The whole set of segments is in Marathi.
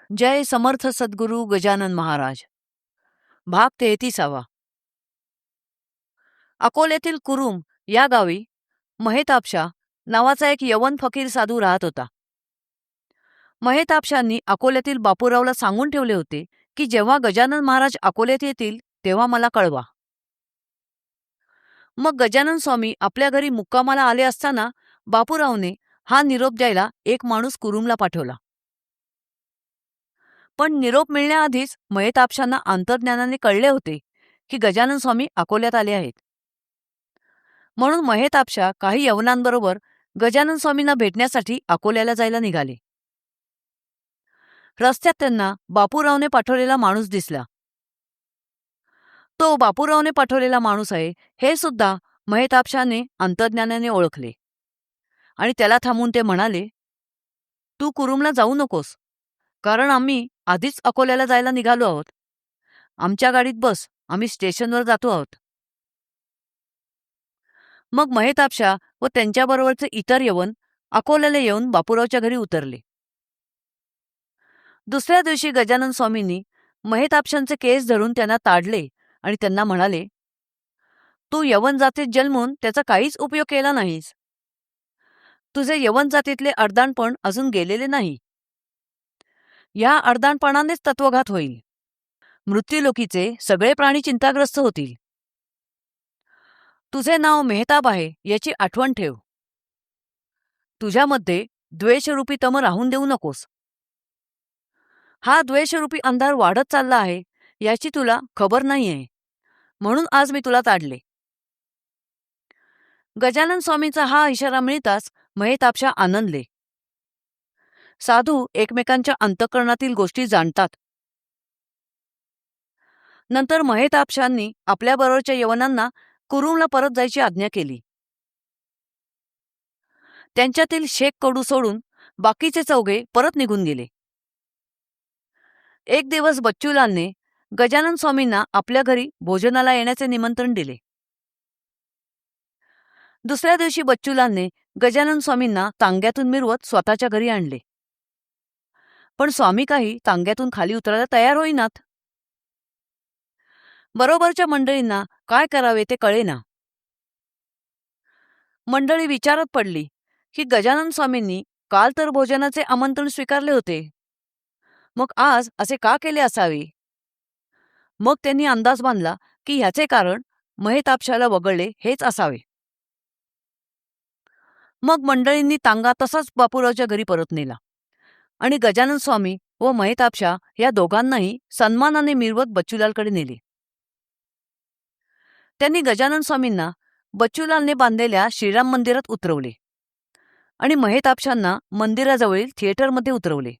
जय समर्थ सद्गुरू गजानन महाराज. भाग 33. अकोल्यातील कुरुम या गावी महेताबशा नावाचा एक यवन फकीर साधू राहत होता. महेताबशांनी अकोल्यातील बापूरावला सांगून ठेवले होते की जेव्हा गजानन महाराज अकोल्यात येतील तेव्हा मला कळवा. मग गजानन स्वामी आपल्या घरी मुक्कामाला आले असताना बापूरावने हा निरोप द्यायला एक माणूस कुरुमला पाठवला. पण निरोप मिळण्याआधीच महेताबशांना अंतर्ज्ञानाने कळले होते की गजानन स्वामी अकोल्यात आले आहेत. म्हणून महेताबशा काही यवनांबरोबर गजानन स्वामींना भेटण्यासाठी अकोल्याला जायला निघाले. रस्त्यात त्यांना बापूरावने पाठवलेला माणूस दिसला. तो बापूरावने पाठवलेला माणूस आहे हे सुद्धा महेताबशाने अंतर्ज्ञानाने ओळखले आणि त्याला थांबून ते म्हणाले, तू कुरुमला जाऊ नकोस, कारण आम्ही आधीच अकोल्याला जायला निघालो आहोत. आमच्या गाडीत बस, आम्ही स्टेशनवर जातो आहोत. मग महेताबशा व त्यांच्याबरोबरचे इतर यवन अकोल्याला येऊन बापूरावच्या घरी उतरले. दुसऱ्या दिवशी गजानन स्वामींनी महेताबशांचे केस धरून त्यांना ताडले आणि त्यांना म्हणाले, तू यवन जातीत जन्मून त्याचा काहीच उपयोग केला नाहीस. तुझे यवन जातीतले अर्धाणपण अजून गेलेले नाही. या अर्धाणपणानेच तत्वघात होईल. मृत्यूलोकीचे सगळे प्राणी चिंताग्रस्त होतील. तुझे नाव मेहताब आहे याची आठवण ठेव. तुझ्यामध्ये द्वेषरूपी तम राहून देऊ नकोस. हा द्वेषरूपी अंधार वाढत चालला आहे याची तुला खबर नाहीये, म्हणून आज मी तुला ताडले. गजानन स्वामींचा हा इशारा मिळताच महेताबशा आनंदले. साधू एकमेकांच्या अंतःकरणातील गोष्टी जाणतात. नंतर महेताबशांनी आपल्याबरोबरच्या यवनांना कुरुमला परत जायची आज्ञा केली. त्यांच्यातील शेख कडू सोडून बाकीचे चौघे परत निघून गेले. एक दिवस बच्चूलालने गजानन स्वामींना आपल्या घरी भोजनाला येण्याचे निमंत्रण दिले. दुसऱ्या दिवशी बच्चूलालने गजानन स्वामींना तांग्यातून मिरवत स्वतःच्या घरी आणले. पण स्वामी काही तांग्यातून खाली उतरायला तयार होईनात. बरोबरच्या मंडळींना काय करावे ते कळेना. मंडळी विचारात पडली की गजानन स्वामींनी काल तर भोजनाचे आमंत्रण स्वीकारले होते, मग आज असे का केले असावे. मग त्यांनी अंदाज बांधला की ह्याचे कारण महेताबशाला वगळले हेच असावे. मग मंडळींनी तांगा तसाच बापूरावच्या घरी परत नेला आणि गजानन स्वामी व महेताबशा या दोघांनाही सन्मानाने मिरवत बच्चूलालकडे नेले. त्यांनी गजानन स्वामींना बच्चूलालने बांधलेल्या श्रीराम मंदिरात उतरवले आणि महेताबशांना मंदिराजवळील थिएटरमध्ये उतरवले.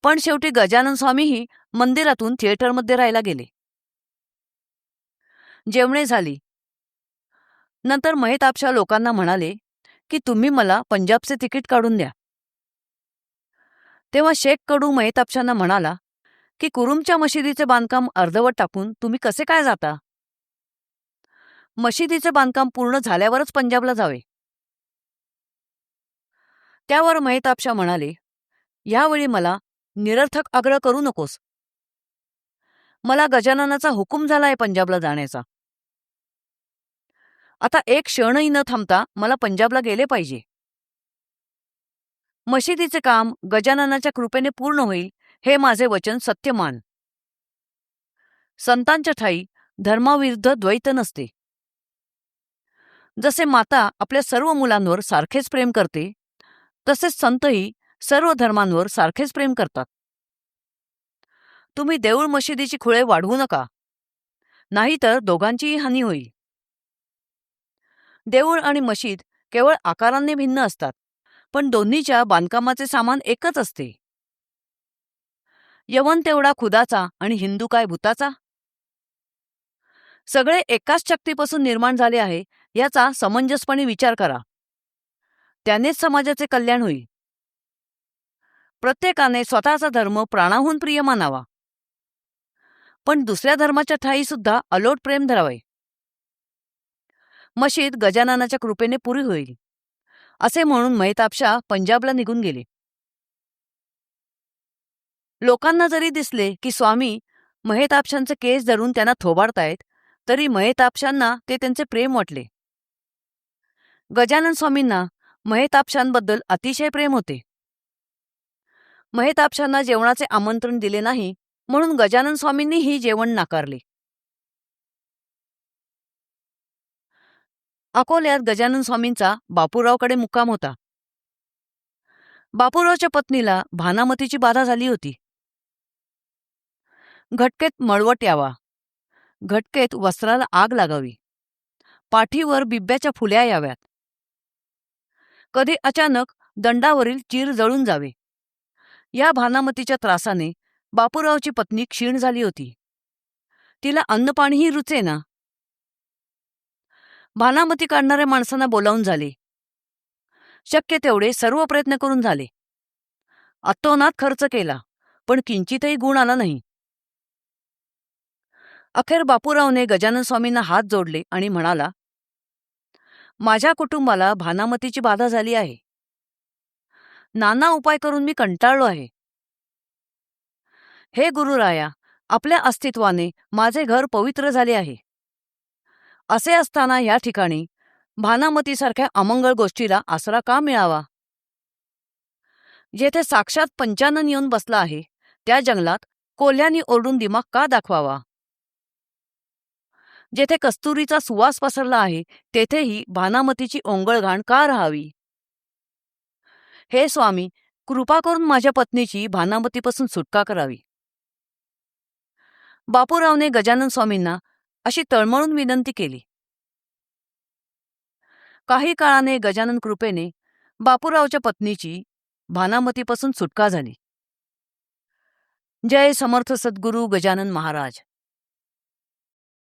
पण शेवटी गजानन स्वामीही मंदिरातून थिएटरमध्ये राहायला गेले. जेवणे झाली. नंतर महेताबशा लोकांना म्हणाले की तुम्ही मला पंजाबचे तिकीट काढून द्या. तेव्हा शेख कडू महेताबशांना म्हणाला की कुरुमच्या मशिदीचे बांधकाम अर्धवट टाकून तुम्ही कसे काय जाता. मशिदीचे बांधकाम पूर्ण झाल्यावरच पंजाबला जावे. त्यावर महेताबशा म्हणाले, यावेळी मला निरर्थक आग्रह करू नकोस. मला गजाननाचा हुकूम झालाय पंजाबला जाण्याचा. आता एक क्षणही न थांबता मला पंजाबला गेले पाहिजे. मशिदीचे काम गजाननाच्या कृपेने पूर्ण होईल हे माझे वचन सत्य मान. संतांच्या ठाई धर्माविरुद्ध द्वैत नसते. जसे माता आपल्या सर्व मुलांवर सारखेच प्रेम करते, तसेच संतही सर्व धर्मांवर सारखेच प्रेम करतात. तुम्ही देऊळ मशिदीची खुळे वाढवू नका, नाहीतर दोघांचीही हानी होईल. देऊळ आणि मशीद केवळ आकाराने भिन्न असतात, पण दोन्हीच्या बांधकामाचे सामान एकच असते. यवन तेवढा खुदाचा आणि हिंदू काय भूताचा. सगळे एकाच शक्तीपासून निर्माण झाले आहे याचा समंजसपणे विचार करा. त्यानेच समाजाचे कल्याण होईल. प्रत्येकाने स्वतःचा धर्म प्राणाहून प्रिय मानावा, पण दुसऱ्या धर्माच्या ठाई सुद्धा अलोट प्रेम धरावे. मशीद गजाननाच्या कृपेने पुरी होईल. असे म्हणून महेताबशा पंजाबला निघून गेले. लोकांना जरी दिसले की स्वामी महेतापशांचे केस धरून त्यांना थोबाडतायत, तरी महेतापशांना ते त्यांचे प्रेम वाटले. गजानन स्वामींना महेतापशांबद्दल अतिशय प्रेम होते. महेतापशांना जेवणाचे आमंत्रण दिले नाही, म्हणून गजानन स्वामींनीही जेवण नाकारले. अकोल्यात गजानन स्वामींचा बापूरावकडे मुक्काम होता. बापूरावच्या पत्नीला भानामतीची बाधा झाली होती. घटकेत मळवट यावा, घटकेत वस्त्राला आग लागावी, पाठीवर बिब्याच्या फुल्या याव्यात, कधी अचानक दंडावरील चीर जळून जावे. या भानामतीच्या त्रासाने बापूरावची पत्नी क्षीण झाली होती. तिला अन्नपाणीही रुचेना. भानामती काढणाऱ्या माणसांना बोलावून झाले. शक्य तेवढे सर्व प्रयत्न करून झाले. अतोनात खर्च केला, पण किंचितही गुण आला नाही. अखेर बापूरावने गजानन स्वामींना हात जोडले आणि म्हणाला, माझ्या कुटुंबाला भानामतीची बाधा झाली आहे. नाना उपाय करून मी कंटाळलो आहे. हे गुरुराया, आपल्या अस्तित्वाने माझे घर पवित्र झाले आहे. असे असताना या ठिकाणी भानामतीसारख्या अमंगळ गोष्टीला आसरा का मिळावा? जेथे साक्षात पंचानन येऊन बसला आहे, त्या जंगलात कोल्ह्यांनी ओरडून दिमाग का दाखवावा? जेथे कस्तुरीचा सुवास पसरला आहे, तेथेही भानामतीची ओंगळघाण का राहावी? हे स्वामी, कृपा करून माझ्या पत्नीची भानामतीपासून सुटका करावी. बापूरावने गजानन स्वामींना अशी तळमळून विनंती केली. काही काळाने गजानन कृपेने बापूरावच्या पत्नीची भानामतीपासून सुटका झाली. जय समर्थ सद्गुरू गजानन महाराज.